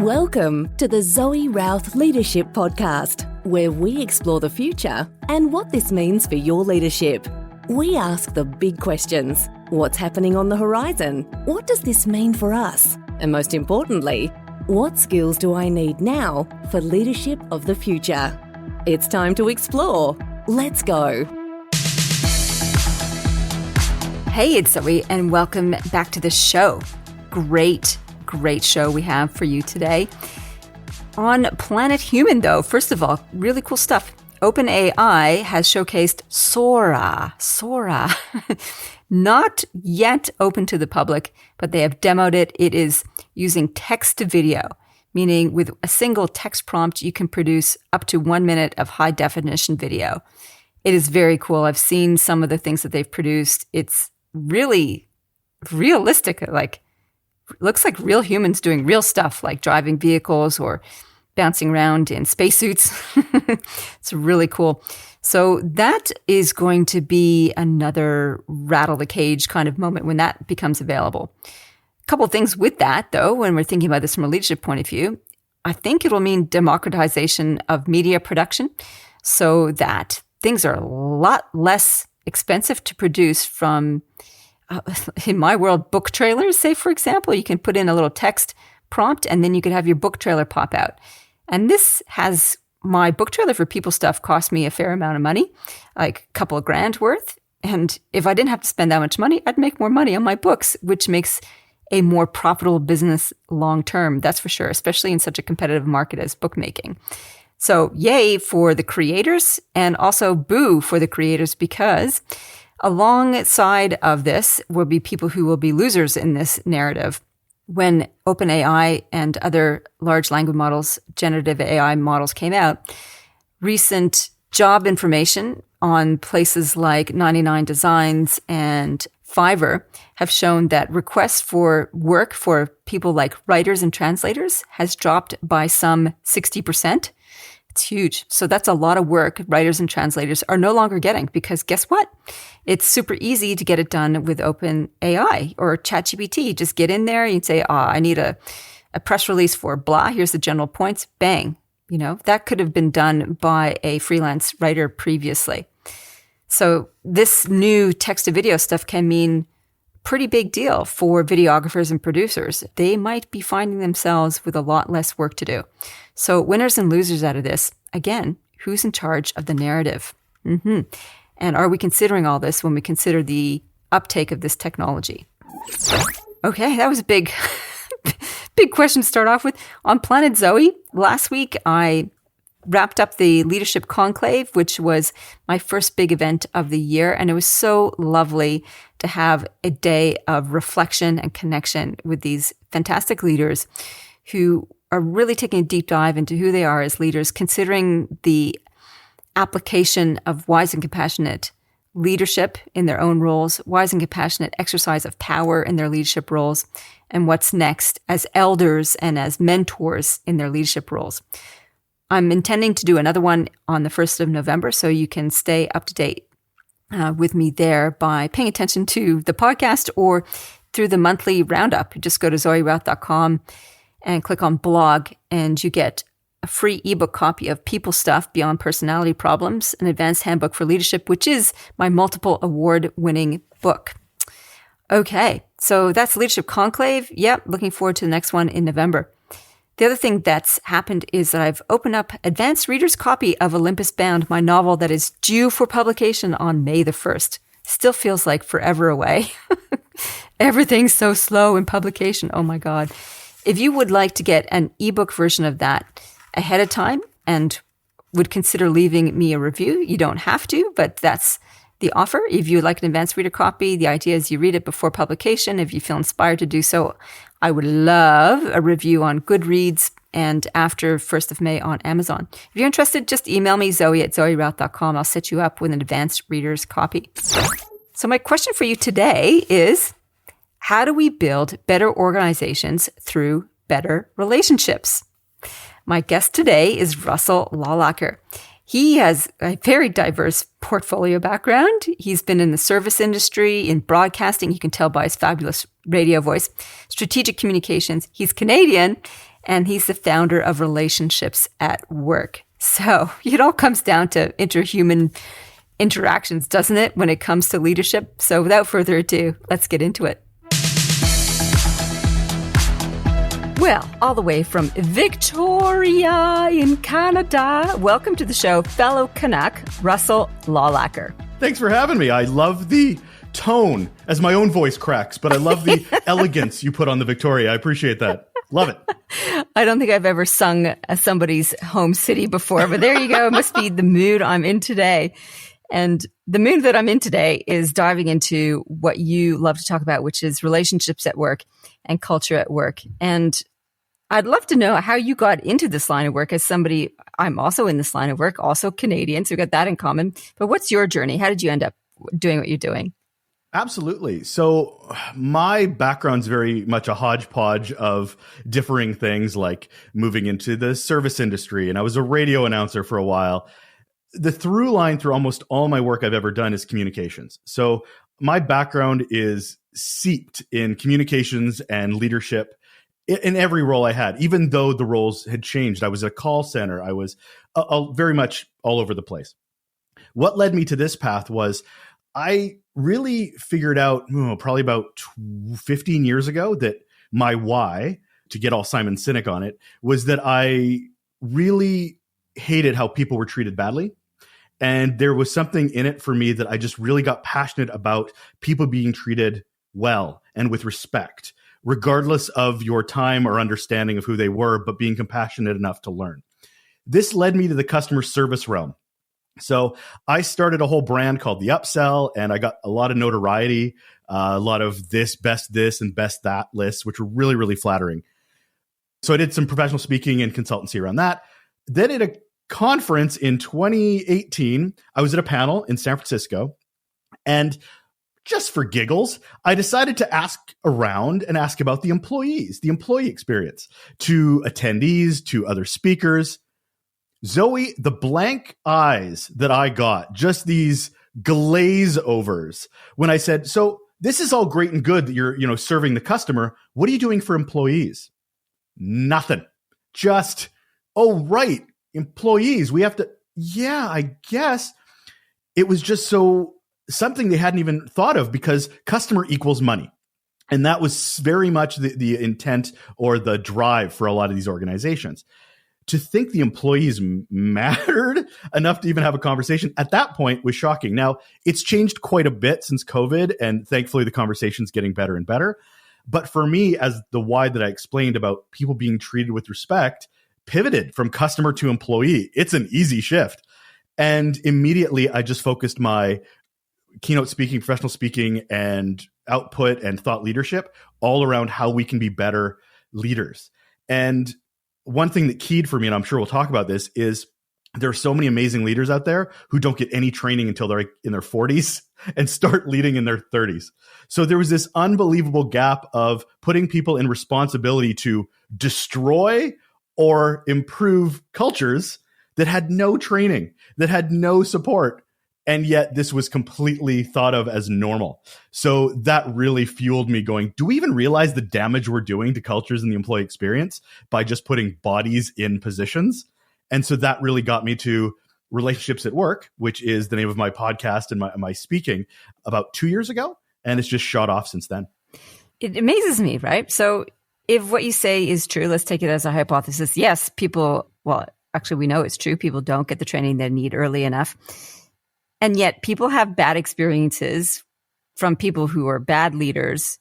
Welcome to the Zoe Routh Leadership Podcast, where we explore the future and what this means for your leadership. We ask the big questions. What's happening on the horizon? What does this mean for us? And most importantly, what skills do I need now for leadership of the future? It's time to explore. Let's go. Hey, it's Zoe, and welcome back to the show. Great show we have for you today. On Planet Human, though, first of all, really cool stuff. OpenAI has showcased Sora. Not yet open to the public, but they have demoed it. It is using text to video, meaning with a single text prompt, you can produce up to 1 minute of high definition video. It is very cool. I've seen some of the things that they've produced. It's really realistic, looks like real humans doing real stuff, like driving vehicles or bouncing around in spacesuits. It's really cool. So that is going to be another rattle the cage kind of moment when that becomes available. A couple of things with that, though, when we're thinking about this from a leadership point of view, I think it'll mean democratization of media production so that things are a lot less expensive to produce from in my world, book trailers, say, for example, you can put in a little text prompt and then you could have your book trailer pop out. And this has my book trailer for People Stuff cost me a fair amount of money, like a couple of grand worth. And if I didn't have to spend that much money, I'd make more money on my books, which makes a more profitable business long term. That's for sure, especially in such a competitive market as bookmaking. So yay for the creators and also boo for the creators, because alongside of this will be people who will be losers in this narrative. When OpenAI and other large language models, generative AI models came out, recent job information on places like 99 Designs and Fiverr have shown that requests for work for people like writers and translators has dropped by some 60%. It's huge. So that's a lot of work writers and translators are no longer getting, because guess what? It's super easy to get it done with OpenAI or ChatGPT. Just get in there and say, I need a press release for blah. Here's the general points. Bang. That could have been done by a freelance writer previously. So this new text to video stuff can mean pretty big deal for videographers and producers. They might be finding themselves with a lot less work to do. So winners and losers out of this, again, who's in charge of the narrative? And are we considering all this when we consider the uptake of this technology? Okay, that was a big question to start off with. On Planet Zoe, last week I wrapped up the Leadership Conclave, which was my first big event of the year. And it was so lovely to have a day of reflection and connection with these fantastic leaders who are really taking a deep dive into who they are as leaders, considering the application of wise and compassionate leadership in their own roles, wise and compassionate exercise of power in their leadership roles, and what's next as elders and as mentors in their leadership roles. I'm intending to do another one on the 1st of November, so you can stay up to date with me there by paying attention to the podcast or through the monthly roundup. You just go to zoerouth.com and click on blog, and you get a free ebook copy of People Stuff Beyond Personality Problems, an advanced handbook for leadership, which is my multiple award-winning book. Okay, so that's Leadership Conclave. Yep, looking forward to the next one in November. The other thing that's happened is that I've opened up advanced reader's copy of Olympus Bound, my novel that is due for publication on May the 1st. Still feels like forever away. Everything's so slow in publication. Oh my God. If you would like to get an ebook version of that ahead of time and would consider leaving me a review, you don't have to, but that's the offer. If you'd like an advanced reader copy, the idea is you read it before publication. If you feel inspired to do so, I would love a review on Goodreads and after 1st of May on Amazon. If you're interested, just email me, zoe@zoerouth.com. I'll set you up with an advanced reader's copy. So my question for you today is, how do we build better organizations through better relationships? My guest today is Russel Lolacher. He has a very diverse portfolio background. He's been in the service industry, in broadcasting, you can tell by his fabulous radio voice, strategic communications. He's Canadian, and he's the founder of Relationships at Work. So it all comes down to interhuman interactions, doesn't it, when it comes to leadership? So without further ado, let's get into it. Well, all the way from Victoria in Canada, welcome to the show, fellow Canuck, Russel Lolacher. Thanks for having me. I love the tone as my own voice cracks, but I love the elegance you put on the Victoria. I appreciate that. Love it. I don't think I've ever sung somebody's home city before, but there you go. It must be the mood I'm in today. And the mood that I'm in today is diving into what you love to talk about, which is relationships at work and culture at work. And I'd love to know how you got into this line of work. As somebody, I'm also in this line of work, also Canadian, so we've got that in common. But what's your journey? How did you end up doing what you're doing? Absolutely. So my background's very much a hodgepodge of differing things, like moving into the service industry. And I was a radio announcer for a while. The through line through almost all my work I've ever done is communications. So my background is seeped in communications and leadership in every role I had, even though the roles had changed. I was at a call center. I was very much all over the place. What led me to this path was I really figured out probably about 15 years ago that my why, to get all Simon Sinek on it, was that I really hated how people were treated badly. And there was something in it for me that I just really got passionate about people being treated well and with respect, regardless of your time or understanding of who they were, but being compassionate enough to learn. This led me to the customer service realm. So I started a whole brand called The Upsell, and I got a lot of notoriety, a lot of this, and best that lists, which were really, really flattering. So I did some professional speaking and consultancy around that. Then at a conference in 2018, I was at a panel in San Francisco, and just for giggles, I decided to ask around and ask about the employees, the employee experience, to attendees, to other speakers. Zoe, the blank eyes that I got, just these glaze overs when I said, so this is all great and good that you're, serving the customer. What are you doing for employees? Nothing. Just, oh, right. Employees. We have to. Yeah, I guess it was just something they hadn't even thought of, because customer equals money. And that was very much the intent or the drive for a lot of these organizations. To think the employees mattered enough to even have a conversation at that point was shocking. Now, it's changed quite a bit since COVID, and thankfully the conversation's getting better and better. But for me, as the why that I explained about people being treated with respect, pivoted from customer to employee, it's an easy shift. And immediately I just focused my keynote speaking, professional speaking, and output and thought leadership all around how we can be better leaders. And one thing that keyed for me, and I'm sure we'll talk about this, is there are so many amazing leaders out there who don't get any training until they're in their 40s and start leading in their 30s. So there was this unbelievable gap of putting people in responsibility to destroy or improve cultures that had no training, that had no support. And yet this was completely thought of as normal. So that really fueled me going, do we even realize the damage we're doing to cultures and the employee experience by just putting bodies in positions? And so that really got me to Relationships at Work, which is the name of my podcast and my speaking, about 2 years ago. And it's just shot off since then. It amazes me, right? So if what you say is true, let's take it as a hypothesis. Yes, actually we know it's true. People don't get the training they need early enough. And yet people have bad experiences from people who are bad leaders,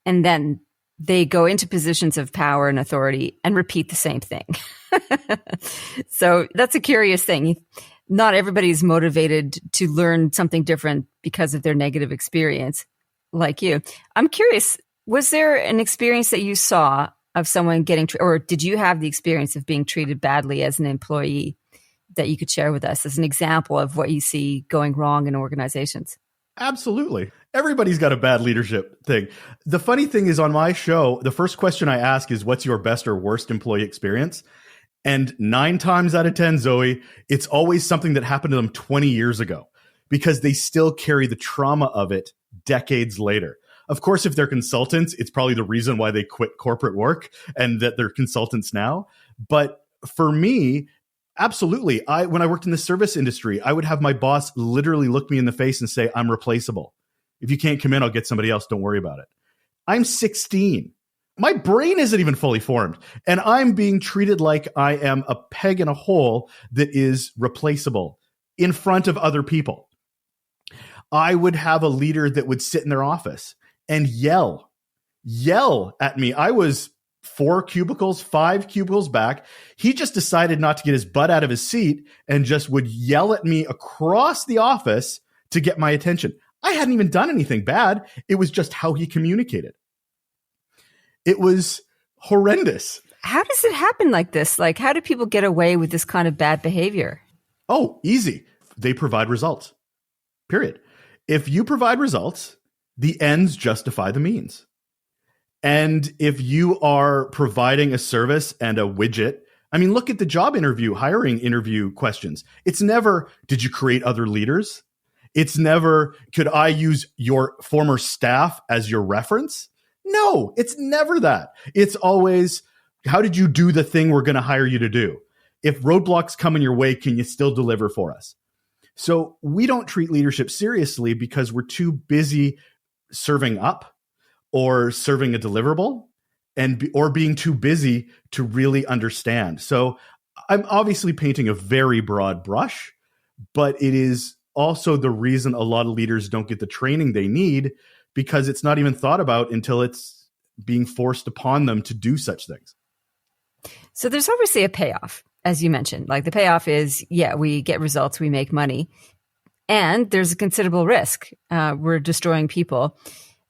and then they go into positions of power and authority and repeat the same thing. So that's a curious thing. Not everybody is motivated to learn something different because of their negative experience, like you. I'm curious, was there an experience that you saw of someone getting, or did you have the experience of being treated badly as an employee that you could share with us as an example of what you see going wrong in organizations? Absolutely. Everybody's got a bad leadership thing. The funny thing is, on my show, the first question I ask is, what's your best or worst employee experience? And 9 times out of 10, Zoe, it's always something that happened to them 20 years ago, because they still carry the trauma of it decades later. Of course, if they're consultants, it's probably the reason why they quit corporate work and that they're consultants now. But for me, absolutely. When I worked in the service industry, I would have my boss literally look me in the face and say, I'm replaceable. If you can't come in, I'll get somebody else. Don't worry about it. I'm 16. My brain isn't even fully formed. And I'm being treated like I am a peg in a hole that is replaceable in front of other people. I would have a leader that would sit in their office and yell at me. I was 5 cubicles back. He just decided not to get his butt out of his seat and just would yell at me across the office to get my attention. I hadn't even done anything bad. It was just how he communicated. It was horrendous. How does it happen like this? Like, how do people get away with this kind of bad behavior? Oh, easy. They provide results. Period. If you provide results, the ends justify the means. And if you are providing a service and a widget, I mean, look at the job interview, hiring interview questions. It's never, did you create other leaders? It's never, could I use your former staff as your reference? No, it's never that. It's always, how did you do the thing we're going to hire you to do? If roadblocks come in your way, can you still deliver for us? So we don't treat leadership seriously because we're too busy serving up or serving a deliverable or being too busy to really understand. So I'm obviously painting a very broad brush, but it is also the reason a lot of leaders don't get the training they need, because it's not even thought about until it's being forced upon them to do such things. So there's obviously a payoff, as you mentioned. Like the payoff is, yeah, we get results, we make money, and there's a considerable risk. We're destroying people.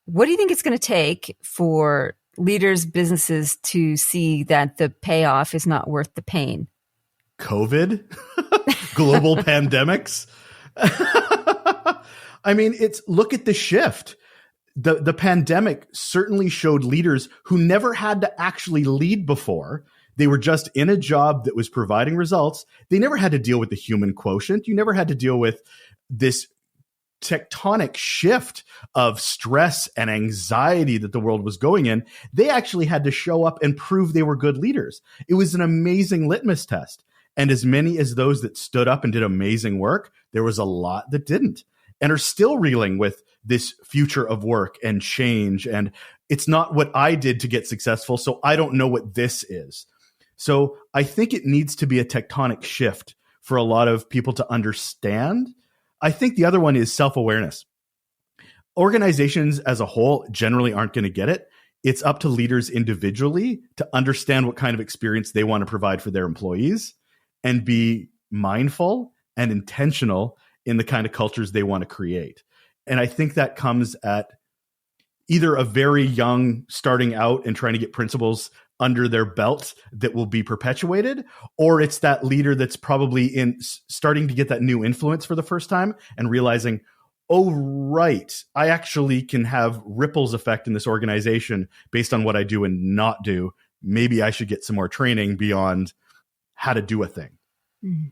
What do you think it's going to take for leaders, businesses to see that the payoff is not worth the pain? COVID, global pandemics. I mean, look at the shift. The pandemic certainly showed leaders who never had to actually lead before. They were just in a job that was providing results. They never had to deal with the human quotient. You never had to deal with this tectonic shift of stress and anxiety that the world was going in. They actually had to show up and prove they were good leaders. It was an amazing litmus test. And as many as those that stood up and did amazing work, there was a lot that didn't and are still reeling with this future of work and change. And it's not what I did to get successful, so I don't know what this is. So I think it needs to be a tectonic shift for a lot of people to understand. I think the other one is self-awareness. Organizations as a whole generally aren't going to get it. It's up to leaders individually to understand what kind of experience they want to provide for their employees and be mindful and intentional in the kind of cultures they want to create. And I think that comes at either a very young starting out and trying to get principles under their belt that will be perpetuated, or it's that leader that's probably starting to get that new influence for the first time and realizing, oh, right, I actually can have ripples effect in this organization based on what I do and not do. Maybe I should get some more training beyond how to do a thing. Mm.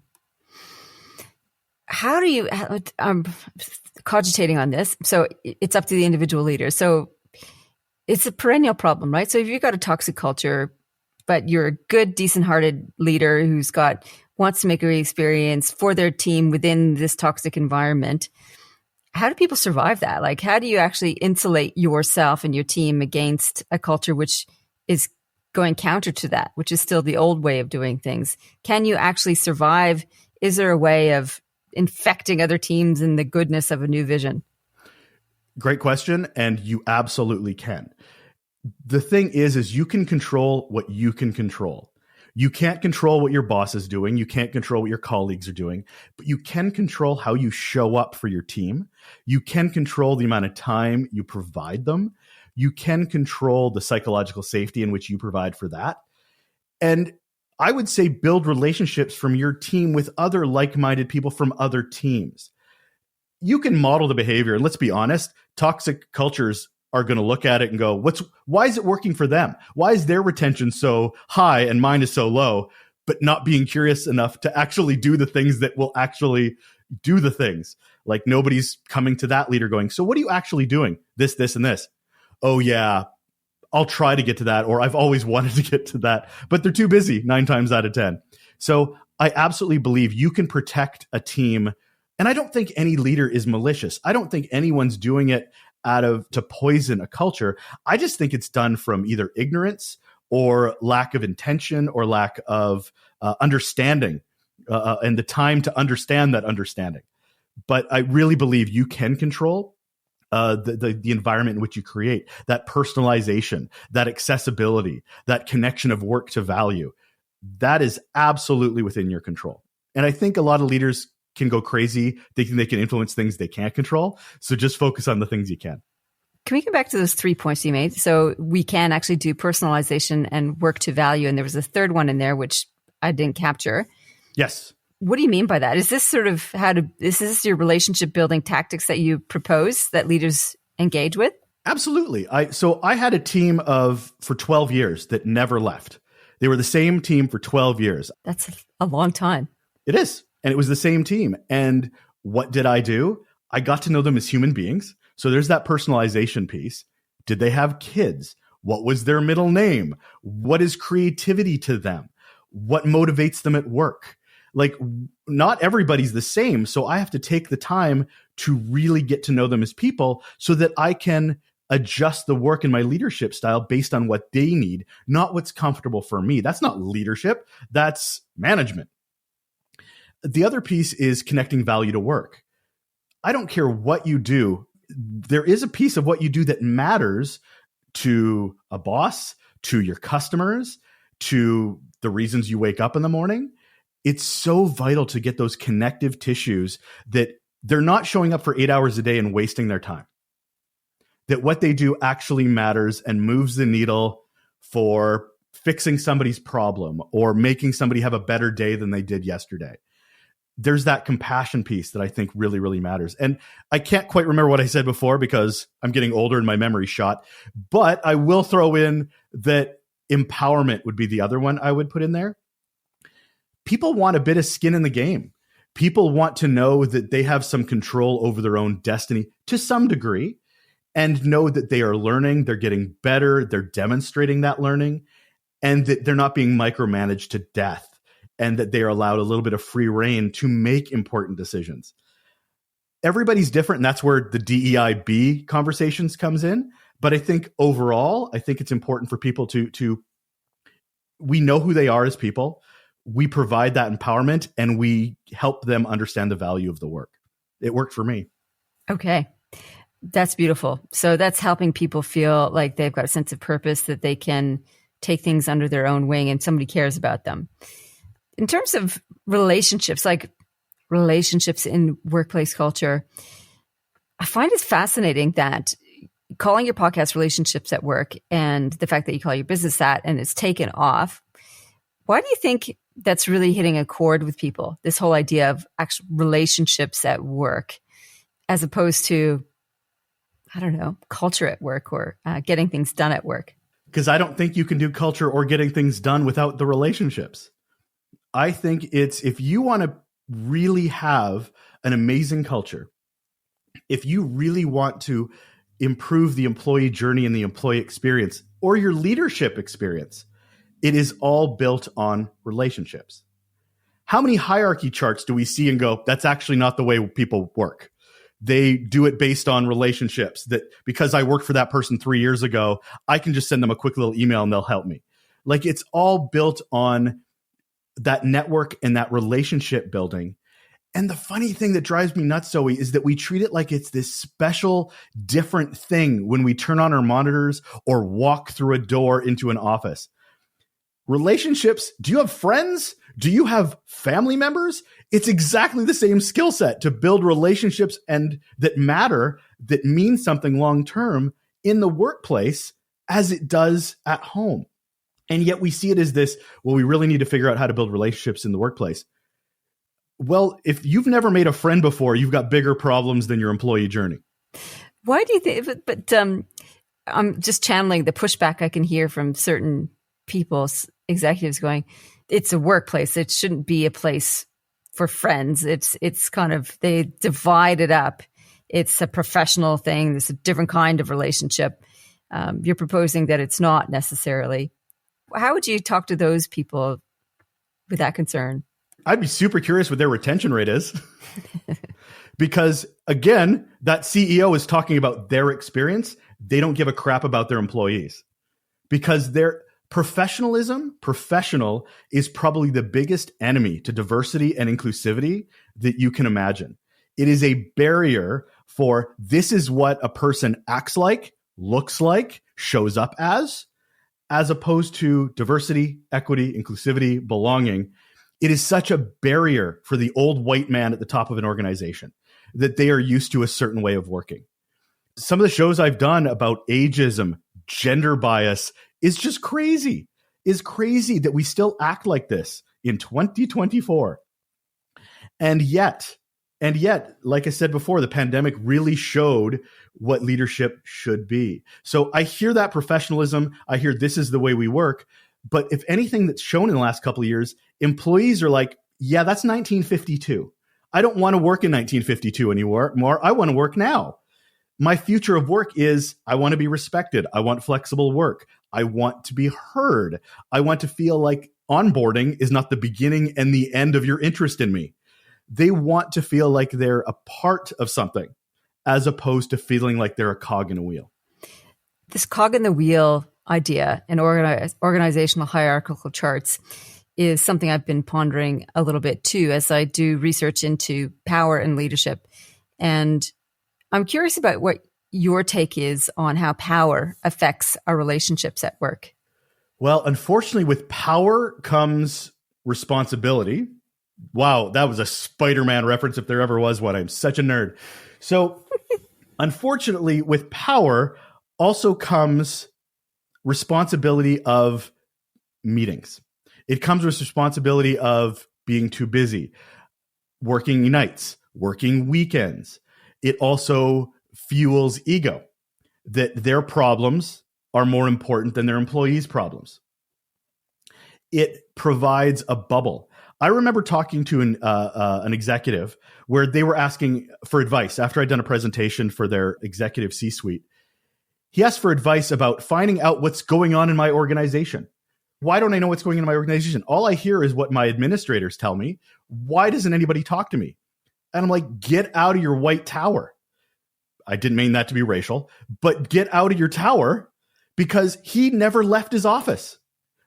How do you, cogitating on this, so it's up to the individual leader. So it's a perennial problem, right? So if you've got a toxic culture, but you're a good, decent-hearted leader wants to make a great experience for their team within this toxic environment, how do people survive that? Like, how do you actually insulate yourself and your team against a culture which is going counter to that, which is still the old way of doing things? Can you actually survive? Is there a way of infecting other teams in the goodness of a new vision? Great question. And you absolutely can. The thing is you can control what you can control. You can't control what your boss is doing. You can't control what your colleagues are doing, but you can control how you show up for your team. You can control the amount of time you provide them. You can control the psychological safety in which you provide for that. And I would say build relationships from your team with other like-minded people from other teams. You can model the behavior. And let's be honest, toxic cultures are going to look at it and go, why is it working for them? Why is their retention so high and mine is so low, but not being curious enough to actually do the things that will actually do the things? Like nobody's coming to that leader going, so what are you actually doing? This, and this. oh yeah, I'll try to get to that, or I've always wanted to get to that, but they're too busy 9 times out of 10. So I absolutely believe you can protect a team. And I don't think any leader is malicious. I don't think anyone's doing it to poison a culture. I just think it's done from either ignorance or lack of intention or lack of understanding and the time to understand that understanding. But I really believe you can control the environment in which you create, that personalization, that accessibility, that connection of work to value. That is absolutely within your control. And I think a lot of leaders can go crazy thinking they can influence things they can't control. So just focus on the things you can. Can we come back to those 3 points you made? So we can actually do personalization and work to value. And there was a third one in there, which I didn't capture. Yes. What do you mean by that? Is this sort of is this your relationship building tactics that you propose that leaders engage with? Absolutely. So I had a team for 12 years that never left. They were the same team for 12 years. That's a long time. It is. And it was the same team. And what did I do? I got to know them as human beings. So there's that personalization piece. Did they have kids? What was their middle name? What is creativity to them? What motivates them at work? Like, not everybody's the same. So I have to take the time to really get to know them as people so that I can adjust the work in my leadership style based on what they need, not what's comfortable for me. That's not leadership. That's management. The other piece is connecting value to work. I don't care what you do. There is a piece of what you do that matters to a boss, to your customers, to the reasons you wake up in the morning. It's so vital to get those connective tissues that they're not showing up for 8 hours a day and wasting their time. That what they do actually matters and moves the needle for fixing somebody's problem or making somebody have a better day than they did yesterday. There's that compassion piece that I think really, really matters. And I can't quite remember what I said before because I'm getting older and my memory's shot, but I will throw in that empowerment would be the other one I would put in there. People want a bit of skin in the game. People want to know that they have some control over their own destiny to some degree and know that they are learning, they're getting better, they're demonstrating that learning, and that they're not being micromanaged to death, and that they are allowed a little bit of free reign to make important decisions. Everybody's different, and that's where the DEI-B conversations comes in. But I think overall, I think it's important for people to we know who they are as people. We provide that empowerment, and we help them understand the value of the work. It worked for me. Okay. That's beautiful. So that's helping people feel like they've got a sense of purpose, that they can take things under their own wing and somebody cares about them. In terms of relationships, like relationships in workplace culture, I find it fascinating that calling your podcast Relationships at Work and the fact that you call your business that and it's taken off. Why do you think that's really hitting a chord with people, this whole idea of actual relationships at work, as opposed to, I don't know, culture at work or getting things done at work? Because I don't think you can do culture or getting things done without the relationships. I think it's, if you want to really have an amazing culture, if you really want to improve the employee journey and the employee experience or your leadership experience, it is all built on relationships. How many hierarchy charts do we see and go, that's actually not the way people work? They do it based on relationships, that because I worked for that person 3 years ago, I can just send them a quick little email and they'll help me. Like, it's all built on that network and that relationship building. And the funny thing that drives me nuts, Zoe, is that we treat it like it's this special, different thing when we turn on our monitors or walk through a door into an office. Relationships, do you have friends? Do you have family members? It's exactly the same skill set to build relationships and that matter, that mean something long-term in the workplace as it does at home. And yet we see it as this, well, we really need to figure out how to build relationships in the workplace. Well, if you've never made a friend before, you've got bigger problems than your employee journey. Why do you think, but I'm just channeling the pushback I can hear from certain people's executives going, it's a workplace. It shouldn't be a place for friends. It's kind of, they divide it up. It's a professional thing. It's a different kind of relationship. You're proposing that it's not necessarily. How would you talk to those people with that concern? I'd be super curious what their retention rate is. Because again, that CEO is talking about their experience. They don't give a crap about their employees because their professional is probably the biggest enemy to diversity and inclusivity that you can imagine. It is a barrier for this is what a person acts like, looks like, shows up as opposed to diversity, equity, inclusivity, belonging. It is such a barrier for the old white man at the top of an organization that they are used to a certain way of working. Some of the shows I've done about ageism, gender bias is just crazy. Is crazy that we still act like this in 2024. And yet, like I said before, the pandemic really showed what leadership should be. So I hear that professionalism. I hear this is the way we work. But if anything that's shown in the last couple of years, employees are like, yeah, that's 1952. I don't want to work in 1952 anymore. I want to work now. My future of work is I want to be respected. I want flexible work. I want to be heard. I want to feel like onboarding is not the beginning and the end of your interest in me. They want to feel like they're a part of something as opposed to feeling like they're a cog in a wheel. This cog in the wheel idea and organizational hierarchical charts is something I've been pondering a little bit too, as I do research into power and leadership. And I'm curious about what your take is on how power affects our relationships at work. Well, unfortunately, with power comes responsibility. Wow, that was a Spider-Man reference if there ever was one. I'm such a nerd. So unfortunately, with power also comes responsibility of meetings. It comes with responsibility of being too busy, working nights, working weekends. It also fuels ego, that their problems are more important than their employees' problems. It provides a bubble. I remember talking to an executive where they were asking for advice after I'd done a presentation for their executive C-suite. He asked for advice about finding out what's going on in my organization. Why don't I know what's going on in my organization? All I hear is what my administrators tell me. Why doesn't anybody talk to me? And I'm like, get out of your white tower. I didn't mean that to be racial, but get out of your tower, because he never left his office,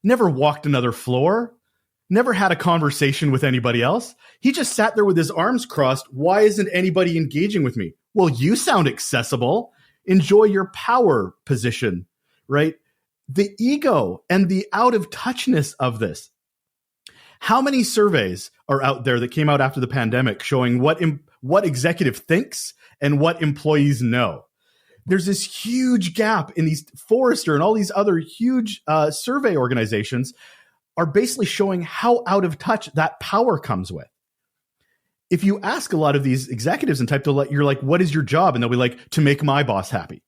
never walked another floor, never had a conversation with anybody else. He just sat there with his arms crossed. Why isn't anybody engaging with me? Well, you sound accessible. Enjoy your power position, right? The ego and the out of touchness of this. How many surveys are out there that came out after the pandemic showing what executive thinks and what employees know? There's this huge gap in these. Forrester and all these other huge survey organizations are basically showing how out of touch that power comes with. If you ask a lot of these executives and you're like, what is your job? And they'll be like, to make my boss happy,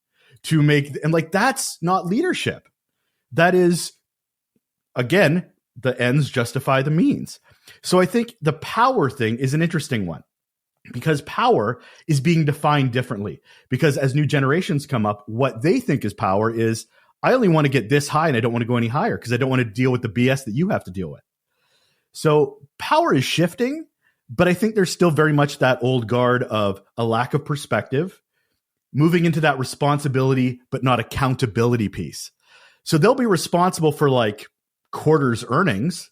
and like, that's not leadership. That is, again, the ends justify the means. So I think the power thing is an interesting one, because power is being defined differently. Because as new generations come up, what they think is power is, I only want to get this high and I don't want to go any higher because I don't want to deal with the BS that you have to deal with. So power is shifting, but I think there's still very much that old guard of a lack of perspective, moving into that responsibility, but not accountability piece. So they'll be responsible for like quarters earnings,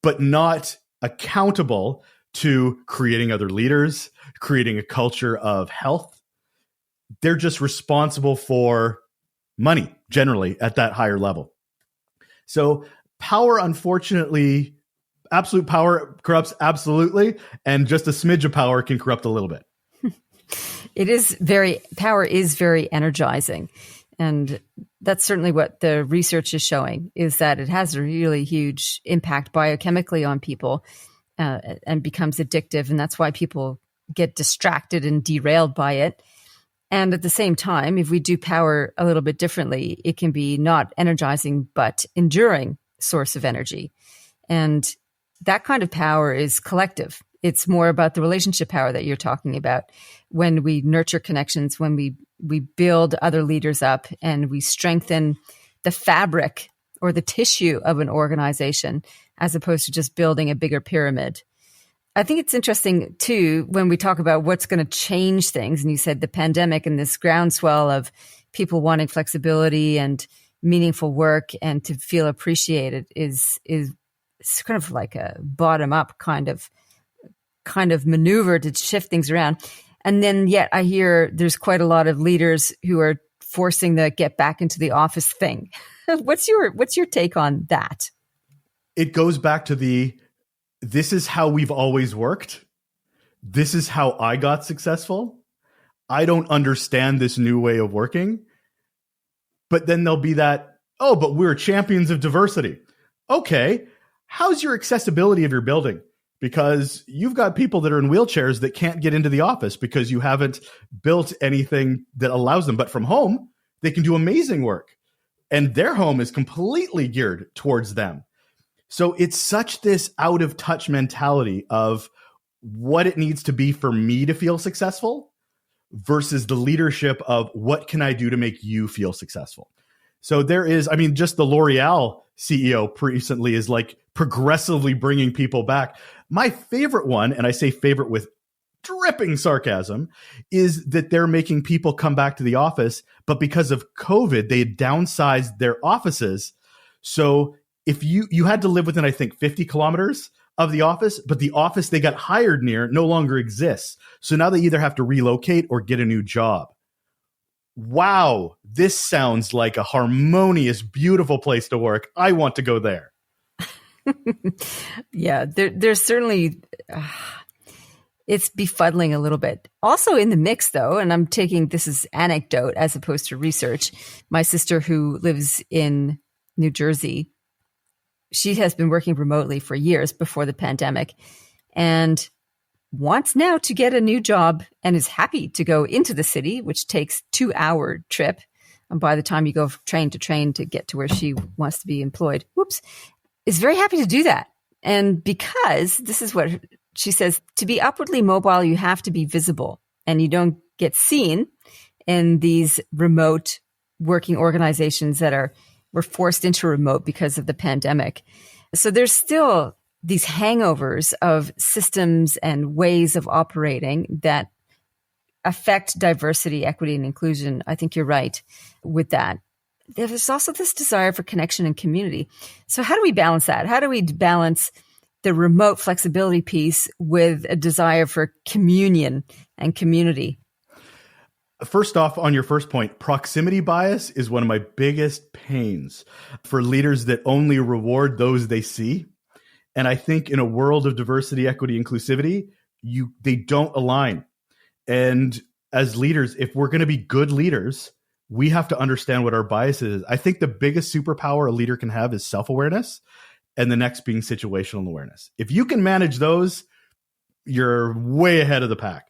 but not accountable to creating other leaders, creating a culture of health. They're just responsible for money generally at that higher level. So power, unfortunately, absolute power corrupts absolutely, and just a smidge of power can corrupt a little bit. Power is very energizing. And that's certainly what the research is showing, is that it has a really huge impact biochemically on people and becomes addictive. And that's why people get distracted and derailed by it. And at the same time, if we do power a little bit differently, it can be not energizing, but enduring source of energy. And that kind of power is collective. It's more about the relationship power that you're talking about. When we nurture connections, when we we build other leaders up and we strengthen the fabric or the tissue of an organization as opposed to just building a bigger pyramid. I think it's interesting too, when we talk about what's going to change things. And you said the pandemic and this groundswell of people wanting flexibility and meaningful work and to feel appreciated is kind of like a bottom up kind of maneuver to shift things around. And then yet I hear there's quite a lot of leaders who are forcing the get back into the office thing. What's your take on that? It goes back to this is how we've always worked. This is how I got successful. I don't understand this new way of working. But then there'll be that, oh, but we're champions of diversity. Okay, how's your accessibility of your building? Because you've got people that are in wheelchairs that can't get into the office because you haven't built anything that allows them. But from home, they can do amazing work. And their home is completely geared towards them. So it's such this out of touch mentality of what it needs to be for me to feel successful versus the leadership of what can I do to make you feel successful. So there is, I mean, just the L'Oreal CEO recently is like progressively bringing people back. My favorite one, and I say favorite with dripping sarcasm, is that they're making people come back to the office, but because of COVID, they had downsized their offices. So if you had to live within, I think, 50 kilometers of the office, but the office they got hired near no longer exists. So now they either have to relocate or get a new job. Wow, this sounds like a harmonious, beautiful place to work. I want to go there. Yeah, there's certainly, it's befuddling a little bit. Also in the mix, though, and I'm taking this as anecdote as opposed to research, my sister who lives in New Jersey, she has been working remotely for years before the pandemic and wants now to get a new job and is happy to go into the city, which takes 2-hour trip. And by the time you go train to get to where she wants to be employed, is very happy to do that. And because this is what she says, to be upwardly mobile, you have to be visible and you don't get seen in these remote working organizations that were forced into remote because of the pandemic. So there's still these hangovers of systems and ways of operating that affect diversity, equity, and inclusion. I think you're right with that. There's also this desire for connection and community. So how do we balance that? How do we balance the remote flexibility piece with a desire for communion and community? First off, on your first point, proximity bias is one of my biggest pains for leaders that only reward those they see. And I think in a world of diversity, equity, inclusivity, they don't align. And as leaders, if we're going to be good leaders, we have to understand what our bias is. I think the biggest superpower a leader can have is self-awareness, and the next being situational awareness. If you can manage those, you're way ahead of the pack.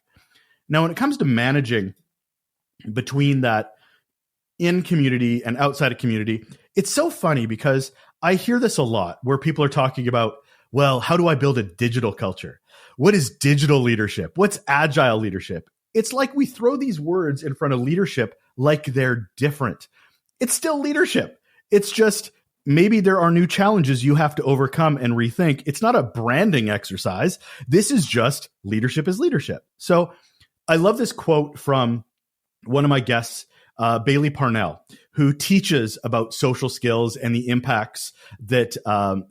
Now, when it comes to managing between that in community and outside of community, it's so funny because I hear this a lot where people are talking about, well, how do I build a digital culture? What is digital leadership? What's agile leadership? It's like we throw these words in front of leadership like they're different. It's still leadership. It's just maybe there are new challenges you have to overcome and rethink. It's not a branding exercise. This is just leadership is leadership. So I love this quote from one of my guests, Bailey Parnell, who teaches about social skills and the impacts that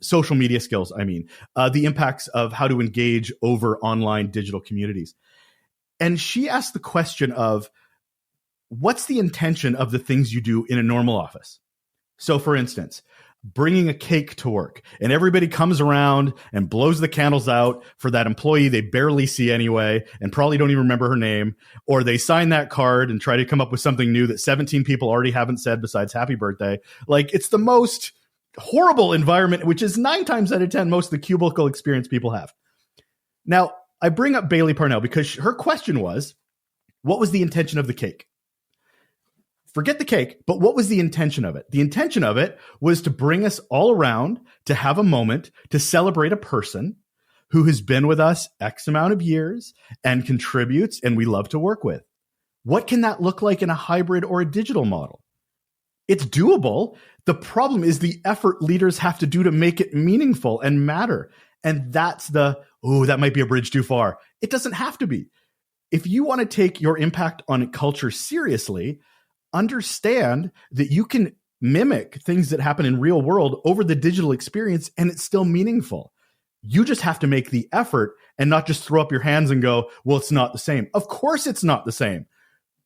social media skills, the impacts of how to engage over online digital communities. And she asked the question of, what's the intention of the things you do in a normal office? So for instance, bringing a cake to work and everybody comes around and blows the candles out for that employee they barely see anyway and probably don't even remember her name, or they sign that card and try to come up with something new that 17 people already haven't said besides happy birthday. Like, it's the most horrible environment, which is 9 times out of 10 most of the cubicle experience people have. Now, I bring up Bailey Parnell because her question was, what was the intention of the cake? Forget the cake, but what was the intention of it? The intention of it was to bring us all around to have a moment to celebrate a person who has been with us X amount of years and contributes and we love to work with. What can that look like in a hybrid or a digital model? It's doable. The problem is the effort leaders have to do to make it meaningful and matter. And that's that might be a bridge too far. It doesn't have to be. If you want to take your impact on culture seriously, understand that you can mimic things that happen in real world over the digital experience and it's still meaningful. You just have to make the effort and not just throw up your hands and go, well, it's not the same. Of course it's not the same,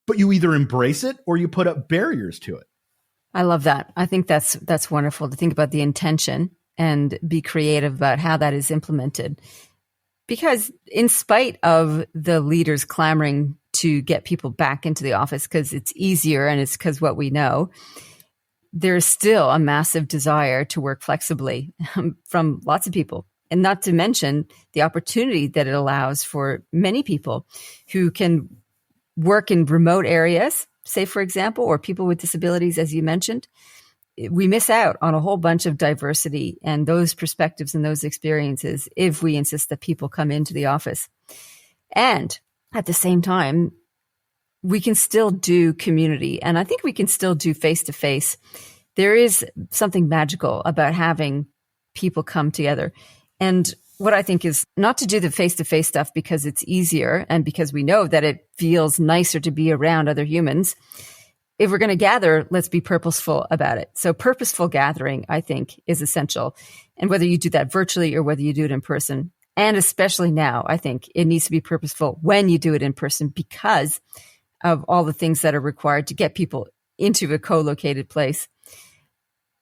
but you either embrace it or you put up barriers to it. I love that. I think that's wonderful to think about the intention and be creative about how that is implemented. Because in spite of the leaders clamoring to get people back into the office because it's easier and it's because what we know, there's still a massive desire to work flexibly from lots of people. And not to mention the opportunity that it allows for many people who can work in remote areas, say, for example, or people with disabilities, as you mentioned. We miss out on a whole bunch of diversity and those perspectives and those experiences if we insist that people come into the office. And at the same time, we can still do community. And I think we can still do face-to-face. There is something magical about having people come together. And what I think is not to do the face-to-face stuff because it's easier and because we know that it feels nicer to be around other humans. If we're going to gather, let's be purposeful about it. So purposeful gathering, I think, is essential. And whether you do that virtually or whether you do it in person, and especially now, I think it needs to be purposeful when you do it in person because of all the things that are required to get people into a co-located place.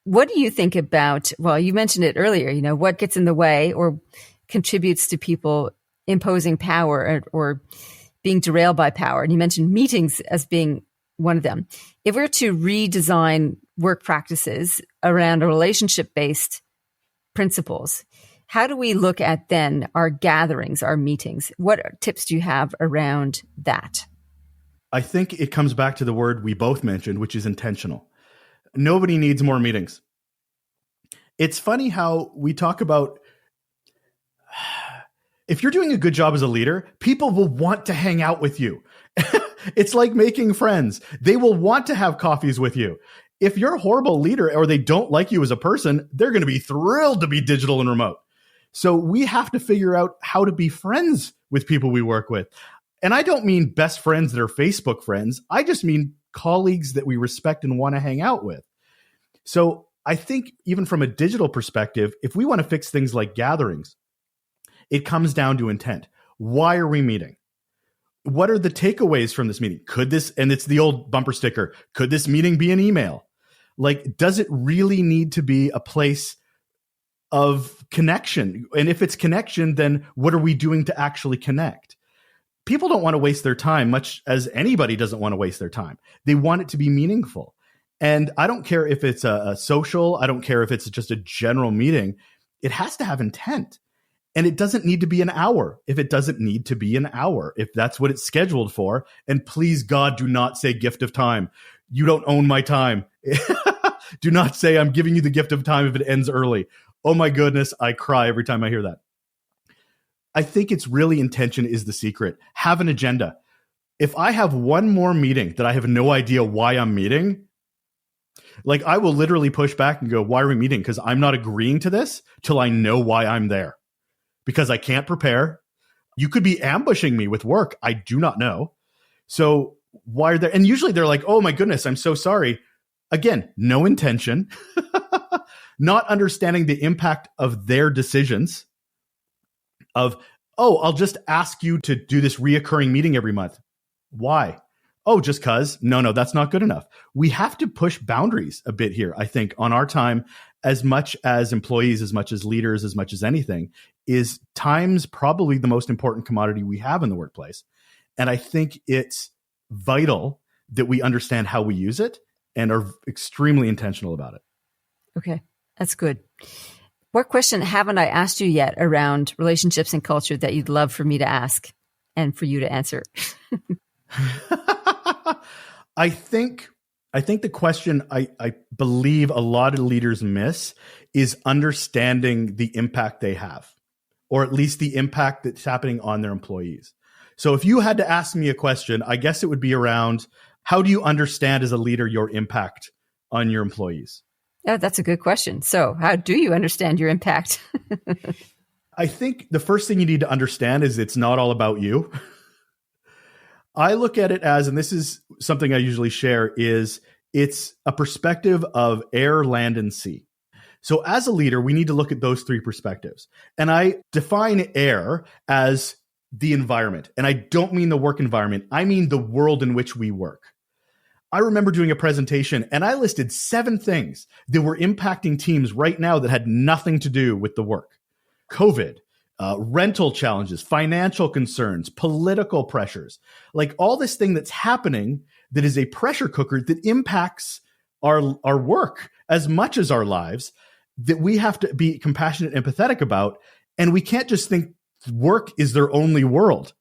What do you think about, well, you mentioned it earlier, what gets in the way or contributes to people imposing power or being derailed by power? And you mentioned meetings as being one of them. If we're to redesign work practices around a relationship-based principles, how do we look at then our gatherings, our meetings? What tips do you have around that? I think it comes back to the word we both mentioned, which is intentional. Nobody needs more meetings. It's funny how we talk about if you're doing a good job as a leader, people will want to hang out with you. It's like making friends. They will want to have coffees with you. If you're a horrible leader or they don't like you as a person, they're going to be thrilled to be digital and remote. So we have to figure out how to be friends with people we work with. And I don't mean best friends that are Facebook friends. I just mean colleagues that we respect and want to hang out with. So I think even from a digital perspective, if we want to fix things like gatherings, it comes down to intent. Why are we meeting? What are the takeaways from this meeting? Could this, and it's the old bumper sticker, could this meeting be an email? Like, does it really need to be a place of connection? And if it's connection, then what are we doing to actually connect? People don't want to waste their time, much as anybody doesn't want to waste their time. They want it to be meaningful. And I don't care if it's a social, I don't care if it's just a general meeting. It has to have intent. And it doesn't need to be an hour if it doesn't need to be an hour, if that's what it's scheduled for. And please, God, do not say gift of time. You don't own my time. Do not say I'm giving you the gift of time if it ends early. Oh my goodness, I cry every time I hear that. I think it's really intention is the secret. Have an agenda. If I have one more meeting that I have no idea why I'm meeting, like I will literally push back and go, why are we meeting? Because I'm not agreeing to this till I know why I'm there. Because I can't prepare. You could be ambushing me with work. I do not know. So why are there? And usually they're like, oh my goodness, I'm so sorry. Again, no intention, not understanding the impact of their decisions of, oh, I'll just ask you to do this reoccurring meeting every month. Why? Oh, just cause? No, that's not good enough. We have to push boundaries a bit here, I think, on our time, as much as employees, as much as leaders, as much as anything, is time's probably the most important commodity we have in the workplace. And I think it's vital that we understand how we use it and are extremely intentional about it. Okay, that's good. What question haven't I asked you yet around relationships and culture that you'd love for me to ask and for you to answer? I think the question I believe a lot of leaders miss is understanding the impact they have, or at least the impact that's happening on their employees. So if you had to ask me a question, I guess it would be around, how do you understand as a leader your impact on your employees? Yeah, that's a good question. So how do you understand your impact? I think the first thing you need to understand is it's not all about you. I look at it as, and this is something I usually share, is it's a perspective of air, land, and sea. So as a leader, we need to look at those three perspectives. And I define air as the environment. And I don't mean the work environment. I mean the world in which we work. I remember doing a presentation and I listed 7 things that were impacting teams right now that had nothing to do with the work. COVID, rental challenges, financial concerns, political pressures, like all this thing that's happening that is a pressure cooker that impacts our work as much as our lives, that we have to be compassionate and empathetic about. And we can't just think work is their only world.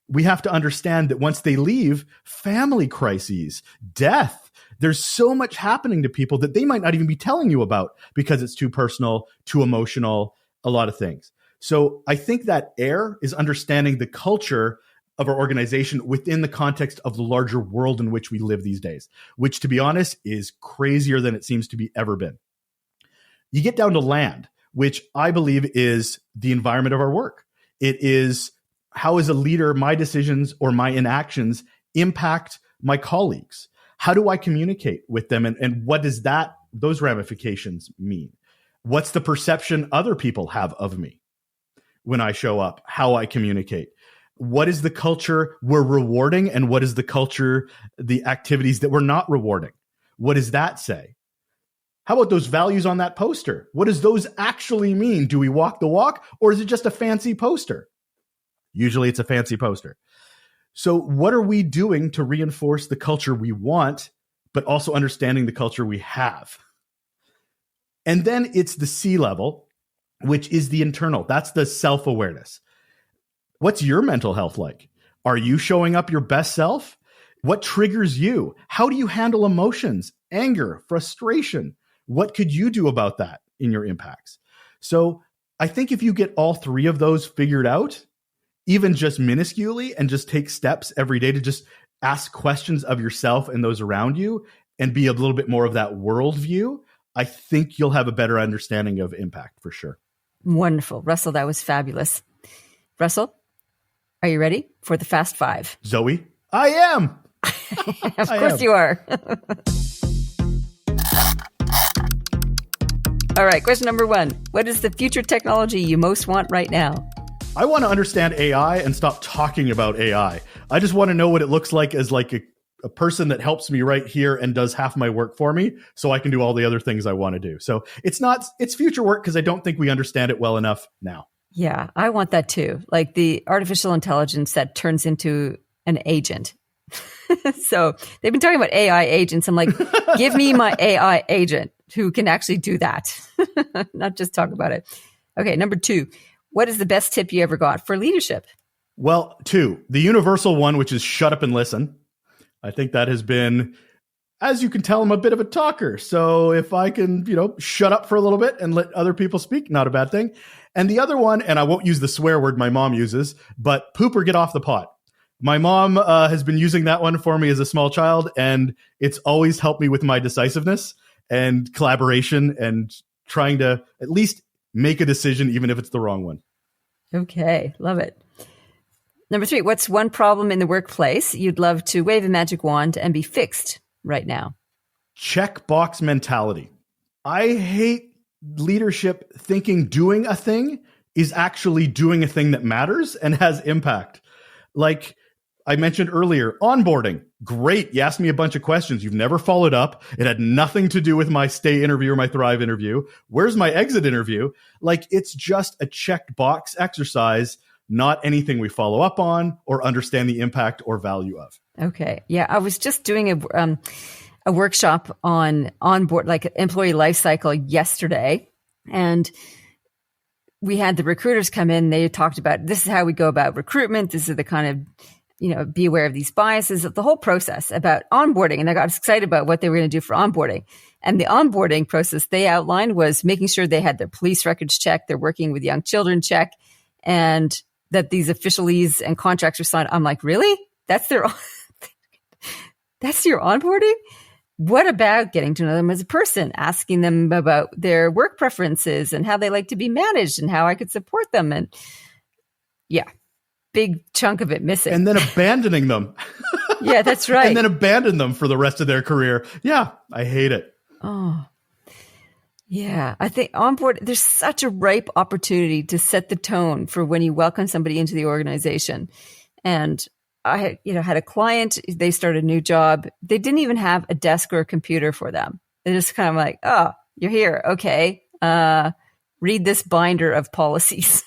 We have to understand that once they leave, family crises, death, there's so much happening to people that they might not even be telling you about because it's too personal, too emotional, a lot of things. So I think that air is understanding the culture of our organization within the context of the larger world in which we live these days, which, to be honest, is crazier than it seems to be ever been. You get down to land, which I believe is the environment of our work. It is, how as a leader, my decisions or my inactions impact my colleagues? How do I communicate with them? And what does those ramifications mean? What's the perception other people have of me when I show up, how I communicate? What is the culture we're rewarding? And what is the culture, the activities that we're not rewarding? What does that say? How about those values on that poster? What does those actually mean? Do we walk the walk, or is it just a fancy poster? Usually it's a fancy poster. So what are we doing to reinforce the culture we want, but also understanding the culture we have? And then it's the C level, which is the internal. That's the self-awareness. What's your mental health like? Are you showing up your best self? What triggers you? How do you handle emotions, anger, frustration? What could you do about that in your impacts? So I think if you get all 3 of those figured out, even just minusculely, and just take steps every day to just ask questions of yourself and those around you and be a little bit more of that worldview, I think you'll have a better understanding of impact for sure. Wonderful. Russell, that was fabulous. Russell, are you ready for the Fast 5? Zoe, I am. Of course you are. All right, question number 1. What is the future technology you most want right now? I want to understand AI and stop talking about AI. I just want to know what it looks like as like a person that helps me right here and does half my work for me so I can do all the other things I want to do. So it's future work because I don't think we understand it well enough now. Yeah, I want that too. Like the artificial intelligence that turns into an agent. So they've been talking about AI agents. I'm like, give me my AI agent who can actually do that, not just talk about it. Okay, number 2. What is the best tip you ever got for leadership? Well, 2, the universal one, which is shut up and listen. I think that has been, as you can tell, I'm a bit of a talker. So if I can, shut up for a little bit and let other people speak, not a bad thing. And the other one, and I won't use the swear word my mom uses, but poop or get off the pot. My mom has been using that one for me as a small child, and it's always helped me with my decisiveness and collaboration and trying to at least make a decision, even if it's the wrong one. Okay, love it. Number 3, what's one problem in the workplace you'd love to wave a magic wand and be fixed right now? Checkbox mentality. I hate leadership thinking doing a thing is actually doing a thing that matters and has impact. Like I mentioned earlier, onboarding. Great. You asked me a bunch of questions. You've never followed up. It had nothing to do with my stay interview or my thrive interview. Where's my exit interview? Like it's just a checked box exercise, not anything we follow up on or understand the impact or value of. Okay. Yeah. I was just doing a workshop on onboard, like employee life cycle yesterday. And we had the recruiters come in. They talked about, this is how we go about recruitment. This is the kind of, be aware of these biases, the whole process about onboarding. And I got excited about what they were going to do for onboarding. And the onboarding process they outlined was making sure they had their police records checked, their working with young children check, and that these officialese and contracts are signed. I'm like, really? That's your onboarding? What about getting to know them as a person, asking them about their work preferences and how they like to be managed and how I could support them? And yeah, big chunk of it missing. And then abandoning them. Yeah, that's right. And then abandon them for the rest of their career. Yeah, I hate it. Oh, yeah. I think onboard, there's such a ripe opportunity to set the tone for when you welcome somebody into the organization. And I, had a client, they started a new job. They didn't even have a desk or a computer for them. They're just kind of like, oh, you're here. Okay. Read this binder of policies.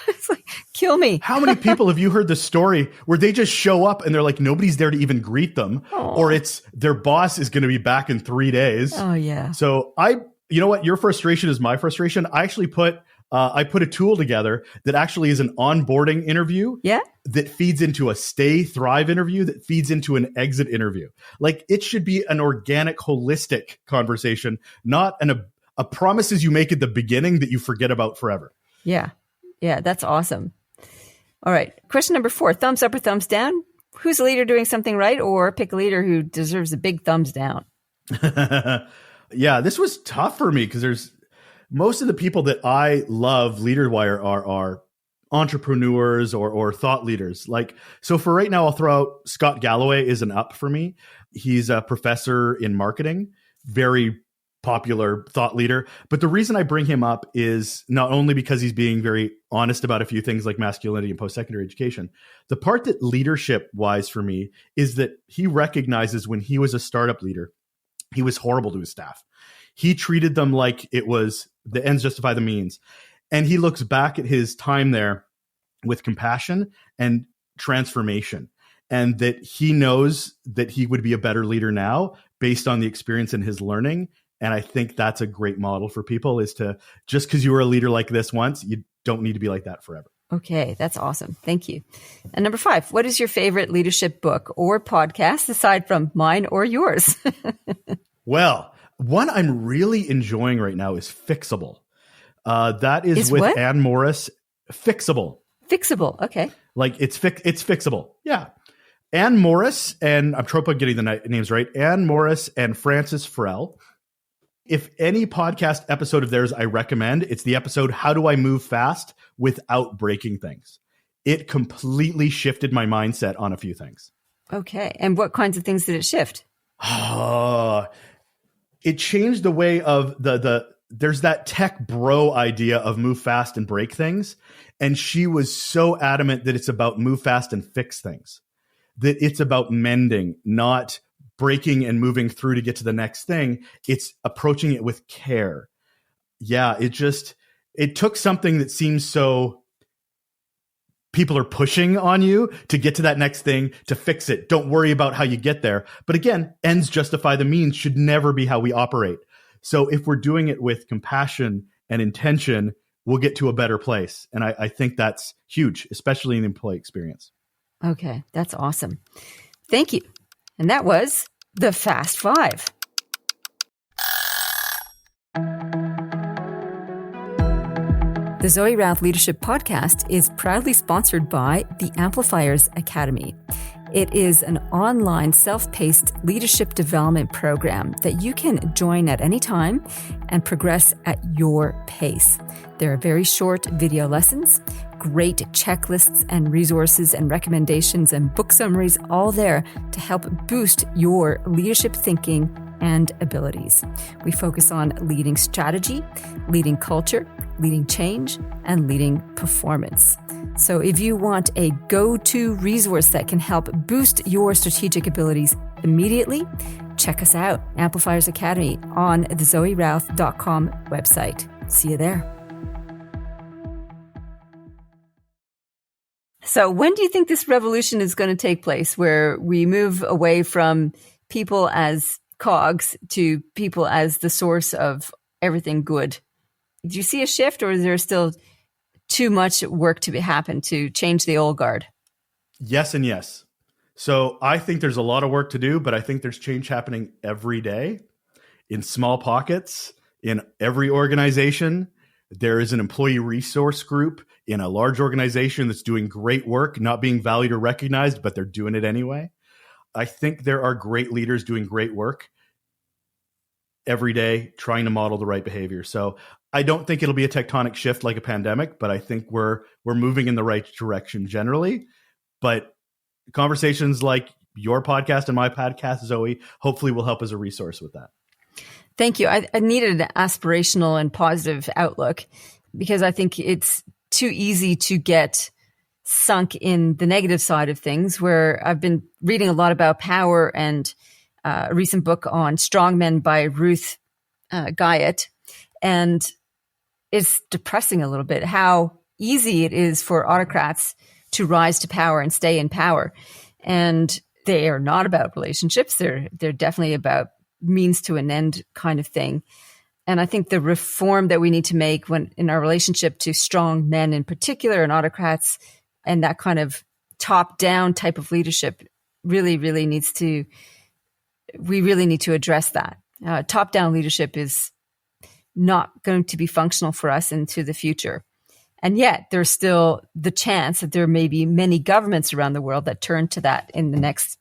It's like, kill me. How many people have you heard the story where they just show up and they're like, nobody's there to even greet them, or it's their boss is going to be back in 3 days. Oh yeah. So you know what? Your frustration is my frustration. I actually put a tool together that actually is an onboarding interview. Yeah. That feeds into a stay thrive interview that feeds into an exit interview. Like it should be an organic, holistic conversation, not a promises you make at the beginning that you forget about forever. Yeah. Yeah, that's awesome. All right. Question number 4, thumbs up or thumbs down? Who's a leader doing something right, or pick a leader who deserves a big thumbs down? Yeah, this was tough for me because there's most of the people that I love LeaderWire are entrepreneurs or thought leaders. Like, so for right now, I'll throw out Scott Galloway is an up for me. He's a professor in marketing, very popular thought leader. But the reason I bring him up is not only because he's being very honest about a few things like masculinity and post-secondary education. The part that leadership wise for me is that he recognizes when he was a startup leader, he was horrible to his staff. He treated them like it was the ends justify the means. And he looks back at his time there with compassion and transformation, and that he knows that he would be a better leader now based on the experience and his learning. And I think that's a great model for people, is to, just because you were a leader like this once, you don't need to be like that forever. Okay, that's awesome. Thank you. And number 5, what is your favorite leadership book or podcast aside from mine or yours? Well, one I'm really enjoying right now is Fixable. That is with what? Anne Morris. Fixable. Fixable. Okay. Like it's fixable. Yeah. Anne Morris, and I'm trying to getting the names right. Anne Morris and Francis Frell. If any podcast episode of theirs I recommend, it's the episode, How Do I Move Fast Without Breaking Things? It completely shifted my mindset on a few things. Okay. And what kinds of things did it shift? It changed the way of there's that tech bro idea of move fast and break things. And she was so adamant that it's about move fast and fix things, that it's about mending, not breaking and moving through to get to the next thing. It's approaching it with care. Yeah, it took something that seems so people are pushing on you to get to that next thing, to fix it. Don't worry about how you get there. But again, ends justify the means should never be how we operate. So if we're doing it with compassion and intention, we'll get to a better place. And I think that's huge, especially in the employee experience. Okay, that's awesome. Thank you. And that was the Fast 5. The Zoe Routh Leadership Podcast is proudly sponsored by the Amplifiers Academy. It is an online self-paced leadership development program that you can join at any time and progress at your pace. There are very short video lessons, great checklists and resources and recommendations and book summaries, all there to help boost your leadership thinking and abilities. We focus on leading strategy, leading culture, leading change, and leading performance. So if you want a go-to resource that can help boost your strategic abilities immediately, check us out, Amplifiers Academy, on the zoerouth.com website. See you there. So when do you think this revolution is going to take place, where we move away from people as cogs to people as the source of everything good? Do you see a shift, or is there still too much work to happen to change the old guard? Yes and yes. So I think there's a lot of work to do, but I think there's change happening every day in small pockets, in every organization. There is an employee resource group in a large organization that's doing great work, not being valued or recognized, but they're doing it anyway. I think there are great leaders doing great work every day, trying to model the right behavior. So I don't think it'll be a tectonic shift like a pandemic, but I think we're moving in the right direction generally. But conversations like your podcast and my podcast, Zoe, hopefully will help as a resource with that. Thank you. I needed an aspirational and positive outlook because I think it's too easy to get sunk in the negative side of things, where I've been reading a lot about power and a recent book on Strong Men by Ruth Guyot. And it's depressing a little bit how easy it is for autocrats to rise to power and stay in power. And they are not about relationships. They're definitely about means to an end kind of thing. And I think the reform that we need to make when in our relationship to strong men in particular and autocrats and that kind of top-down type of leadership really needs to, we really need to address that. Top-down leadership is not going to be functional for us into the future. And yet there's still the chance that there may be many governments around the world that turn to that in the next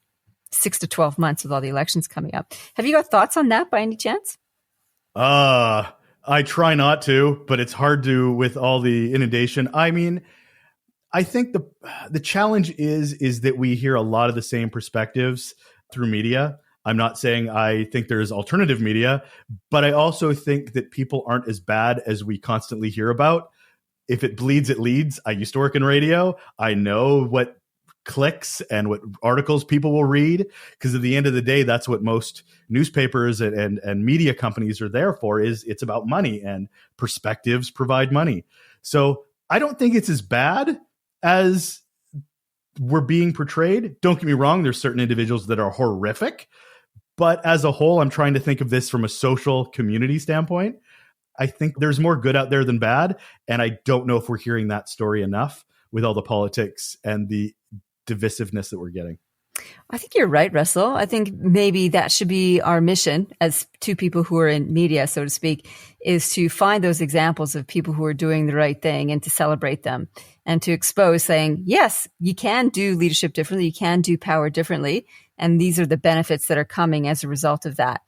6 to 12 months with all the elections coming up. Have you got thoughts on that by any chance? I try not to, but it's hard to with all the inundation. I mean, I think the challenge is that we hear a lot of the same perspectives through media. I'm not saying I think there's alternative media, but I also think that people aren't as bad as we constantly hear about. If it bleeds, it leads. I used to work in radio. I know what clicks and what articles people will read, because at the end of the day, that's what most newspapers and media companies are there for. Is it's about money, and perspectives provide money. So I don't think it's as bad as we're being portrayed. Don't get me wrong. There's certain individuals that are horrific, but as a whole, I'm trying to think of this from a social community standpoint. I think there's more good out there than bad. And I don't know if we're hearing that story enough with all the politics and the divisiveness that we're getting. I think you're right, Russell. I think maybe that should be our mission as two people who are in media, so to speak, is to find those examples of people who are doing the right thing and to celebrate them and to expose saying, yes, you can do leadership differently. You can do power differently. And these are the benefits that are coming as a result of that.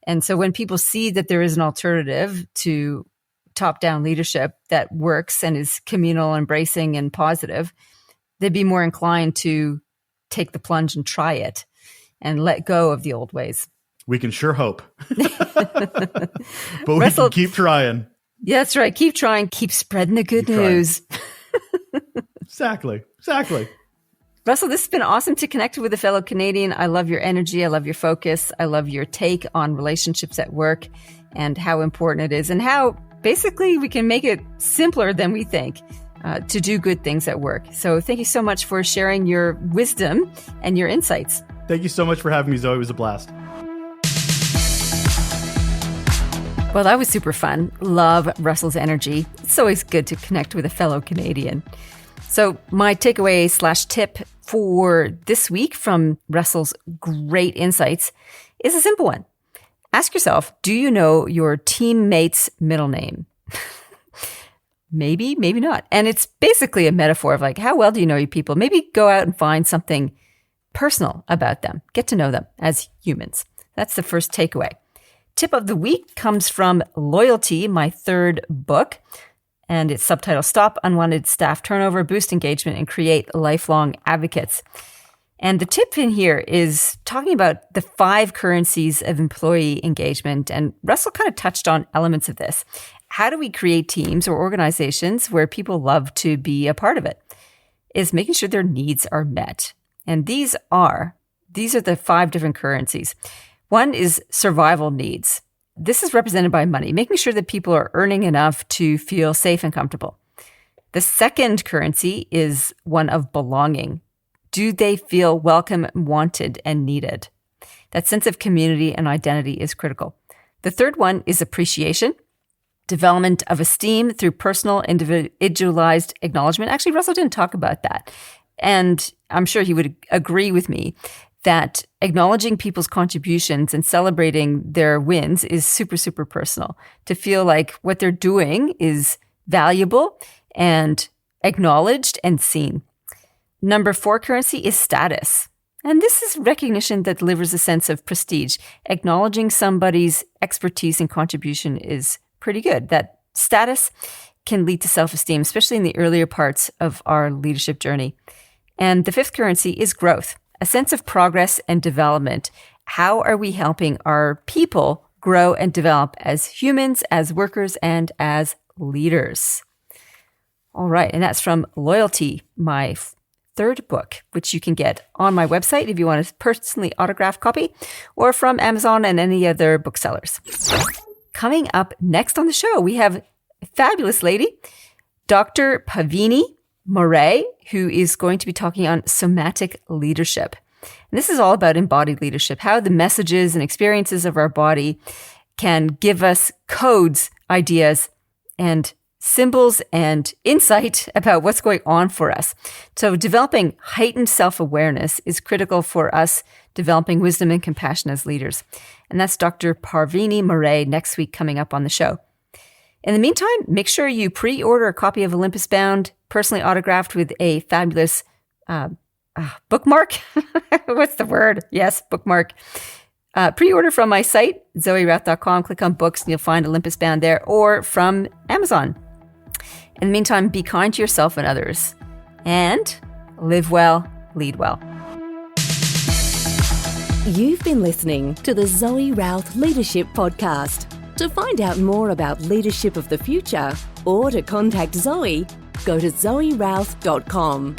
And so when people see that there is an alternative to top-down leadership that works and is communal, embracing, and positive, they'd be more inclined to take the plunge and try it and let go of the old ways. We can sure hope. But Russell, we can keep trying. Yeah, that's right. Keep trying. Keep spreading the good news. Exactly. Russell, this has been awesome to connect with a fellow Canadian. I love your energy. I love your focus. I love your take on relationships at work and how important it is and how basically we can make it simpler than we think to do good things at work. So thank you so much for sharing your wisdom and your insights. Thank you so much for having me, Zoe. It was a blast. Well, that was super fun. Love Russell's energy. It's always good to connect with a fellow Canadian. So my takeaway / tip for this week from Russell's great insights is a simple one. Ask yourself, do you know your teammate's middle name? Maybe, maybe not. And it's basically a metaphor of like, how well do you know your people? Maybe go out and find something personal about them. Get to know them as humans. That's the first takeaway. Tip of the week comes from Loyalty, my third book. And it's subtitled Stop Unwanted Staff Turnover, Boost Engagement, and Create Lifelong Advocates. And the tip in here is talking about the 5 currencies of employee engagement. And Russell kind of touched on elements of this. How do we create teams or organizations where people love to be a part of it? Is making sure their needs are met. And these are the 5 different currencies. One is survival needs. This is represented by money, making sure that people are earning enough to feel safe and comfortable. The second currency is one of belonging. Do they feel welcome, wanted, and needed? That sense of community and identity is critical. The third one is appreciation, development of esteem through personal, individualized acknowledgement. Actually, Russell didn't talk about that. And I'm sure he would agree with me that acknowledging people's contributions and celebrating their wins is super, super personal. To feel like what they're doing is valuable and acknowledged and seen. Number 4 currency is status. And this is recognition that delivers a sense of prestige. Acknowledging somebody's expertise and contribution is pretty good. That status can lead to self-esteem, especially in the earlier parts of our leadership journey. And the 5th currency is growth, a sense of progress and development. How are we helping our people grow and develop as humans, as workers, and as leaders? All right, and that's from Loyalty, my 3rd book, which you can get on my website if you want a personally autographed copy, or from Amazon and any other booksellers. Coming up next on the show, we have a fabulous lady, Dr. Pavini Moray, who is going to be talking on somatic leadership. And this is all about embodied leadership, how the messages and experiences of our body can give us codes, ideas, and symbols and insight about what's going on for us. So developing heightened self-awareness is critical for us developing wisdom and compassion as leaders. And that's Dr. Pavini Moray next week coming up on the show. In the meantime, make sure you pre-order a copy of Olympus Bound, personally autographed with a fabulous bookmark. What's the word? Yes, bookmark. Pre-order from my site, zoerouth.com. Click on books and you'll find Olympus Bound there, or from Amazon. In the meantime, be kind to yourself and others, and live well, lead well. You've been listening to the Zoe Routh Leadership Podcast. To find out more about leadership of the future, or to contact Zoe, go to zoerouth.com.